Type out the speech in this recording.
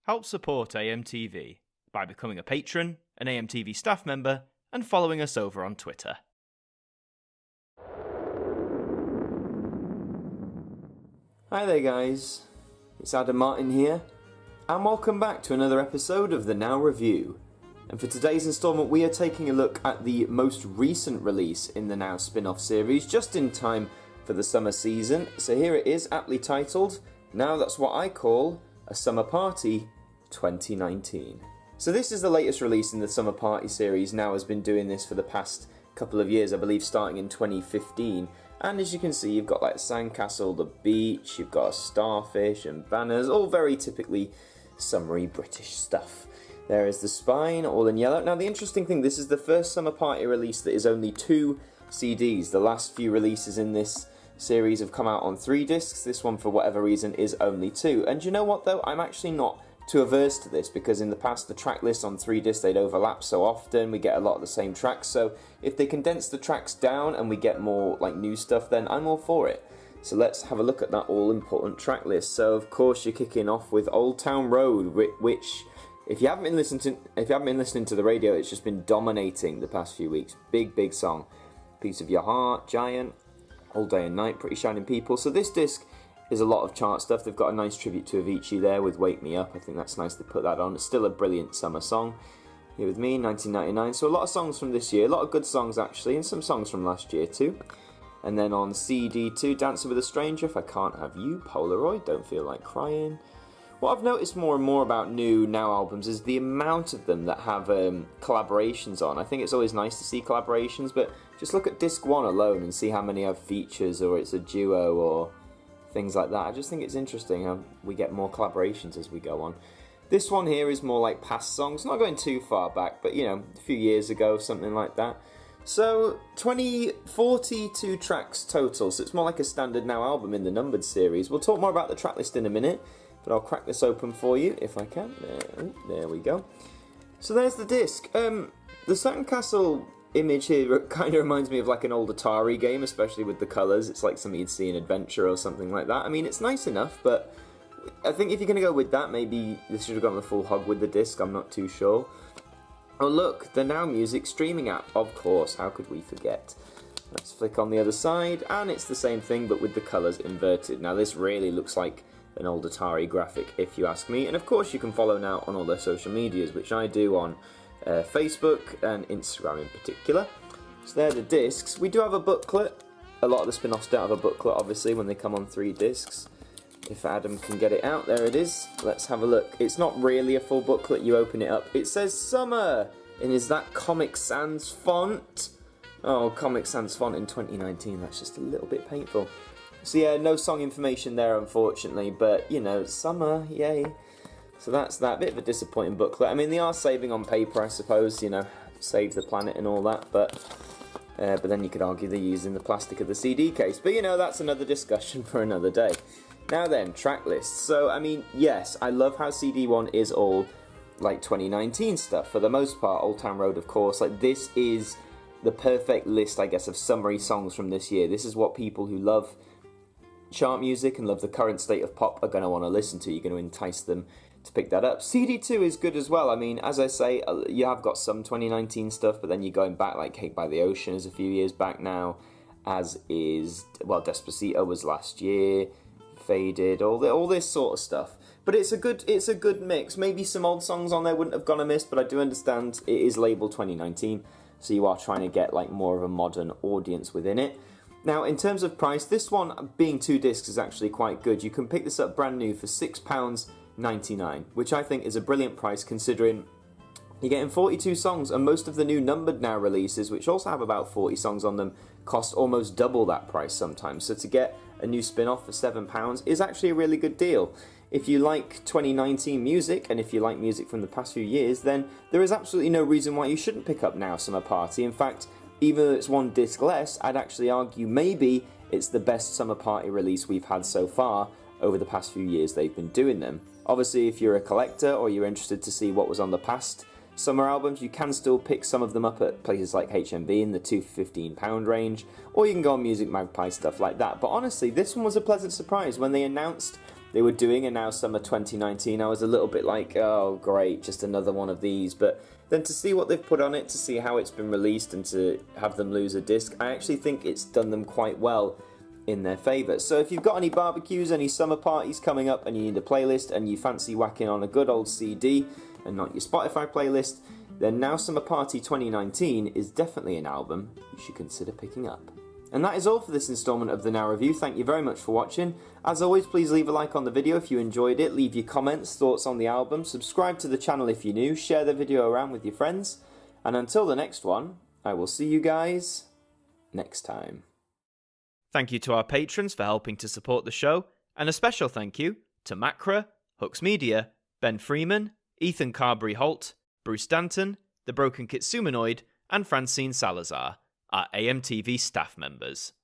Help support AMTV by becoming a patron, an AMTV staff member, and following us over on Twitter. Hi there guys, it's Adam Martin here, and welcome back to another episode of the Now Review. And for today's instalment we are taking a look at the most recent release in the Now spin-off series, just in time for the summer season. So here it is, aptly titled, Now That's What I Call a Summer Party 2019. So this is the latest release in the Summer Party series. Now has been doing this for the past couple of years, I believe starting in 2015. And as you can see, you've got like sandcastle, the beach, you've got a starfish and banners, all very typically summery British stuff. There is the spine, all in yellow. Now the interesting thing, this is the first Summer Party release that is only 2 CDs. The last few releases in this series have come out on 3 discs. This one, for whatever reason, is only 2. And you know what though? I'm actually not too averse to this, because in the past the track lists on 3 discs, they'd overlap so often, we get a lot of the same tracks. So if they condense the tracks down and we get more like new stuff, then I'm all for it. So let's have a look at that all important track list. So of course you're kicking off with Old Town Road, which if you haven't been listening to the radio, it's just been dominating the past few weeks. Big song. Piece of Your Heart, Giant, All Day and Night, Pretty Shining People. So this disc is a lot of chart stuff. They've got a nice tribute to Avicii there with Wake Me Up. I think that's nice to put that on. It's still a brilliant summer song. Here With Me, 1999. So a lot of songs from this year, a lot of good songs actually, and some songs from last year too. And then on CD2, Dancing with a Stranger, If I Can't Have You, Polaroid, Don't Feel Like Crying. What I've noticed more and more about new Now albums is the amount of them that have collaborations on. I think it's always nice to see collaborations, but just look at disc 1 alone and see how many have features, or it's a duo, or things like that. I just think it's interesting how we get more collaborations as we go on. This one here is more like past songs, not going too far back, but you know, a few years ago, something like that. So 42 tracks total, so it's more like a standard Now album in the numbered series. We'll talk more about the track list in a minute, but I'll crack this open for you if I can. There we go. So there's the disc. The sandcastle image here kind of reminds me of like an old Atari game, especially with the colours. It's like something you'd see in Adventure or something like that. I mean, it's nice enough, but I think if you're going to go with that, maybe this should have gone the full hog with the disc. I'm not too sure. Oh look, the Now Music streaming app, of course, how could we forget? Let's flick on the other side, and it's the same thing but with the colours inverted. Now this really looks like an old Atari graphic if you ask me, and of course you can follow Now on all their social medias, which I do on Facebook and Instagram in particular. So they're the discs. We do have a booklet. A lot of the spin-offs don't have a booklet obviously when they come on 3 discs. If Adam can get it out, there it is. Let's have a look. It's not really a full booklet. You open it up, it says Summer, and is that Comic Sans font? Oh, Comic Sans font in 2019, that's just a little bit painful. So yeah, no song information there unfortunately, but you know, summer, yay. So that's that, bit of a disappointing booklet. I mean, they are saving on paper, I suppose, you know, save the planet and all that, but then you could argue they're using the plastic of the CD case. But you know, that's another discussion for another day. Now then, track lists. So, I mean, yes, I love how CD1 is all, like, 2019 stuff, for the most part. Old Town Road, of course. Like, this is the perfect list, I guess, of summary songs from this year. This is what people who love chart music and love the current state of pop are going to want to listen to. You're going to entice them to pick that up. CD2 is good as well. I mean, as I say, you have got some 2019 stuff, but then you're going back, like Cake by the Ocean is a few years back now, as is, well, Despacito was last year, Faded, all this sort of stuff. But it's a good mix. Maybe some old songs on there wouldn't have gone amiss, but I do understand it is labelled 2019, so you are trying to get like more of a modern audience within it. Now, in terms of price, this one being 2 discs is actually quite good. You can pick this up brand new for £6.99, which I think is a brilliant price considering you're getting 42 songs, and most of the new numbered Now releases, which also have about 40 songs on them, cost almost double that price sometimes. So to get a new spin-off for £7 is actually a really good deal. If you like 2019 music, and if you like music from the past few years, then there is absolutely no reason why you shouldn't pick up Now Summer Party. In fact, even though it's 1 disc less, I'd actually argue maybe it's the best Summer Party release we've had so far over the past few years they've been doing them. Obviously, if you're a collector or you're interested to see what was on the past summer albums, you can still pick some of them up at places like HMV in the £2 for £15 range, or you can go on Music Magpie, stuff like that. But honestly, this one was a pleasant surprise when they announced they were doing a Now Summer 2019, I was a little bit like, oh great, just another one of these. But then to see what they've put on it, to see how it's been released, and to have them lose a disc, I actually think it's done them quite well in their favour. So if you've got any barbecues, any summer parties coming up, and you need a playlist, and you fancy whacking on a good old CD and not your Spotify playlist, then Now Summer Party 2019 is definitely an album you should consider picking up. And that is all for this instalment of the Now Review. Thank you very much for watching. As always, please leave a like on the video if you enjoyed it, leave your comments, thoughts on the album, subscribe to the channel if you're new, share the video around with your friends, and until the next one, I will see you guys next time. Thank you to our patrons for helping to support the show, and a special thank you to Macra, Hooks Media, Ben Freeman, Ethan Carberry-Holt, Bruce Danton, The Broken Kitsumanoid, and Francine Salazar, our AMTV staff members.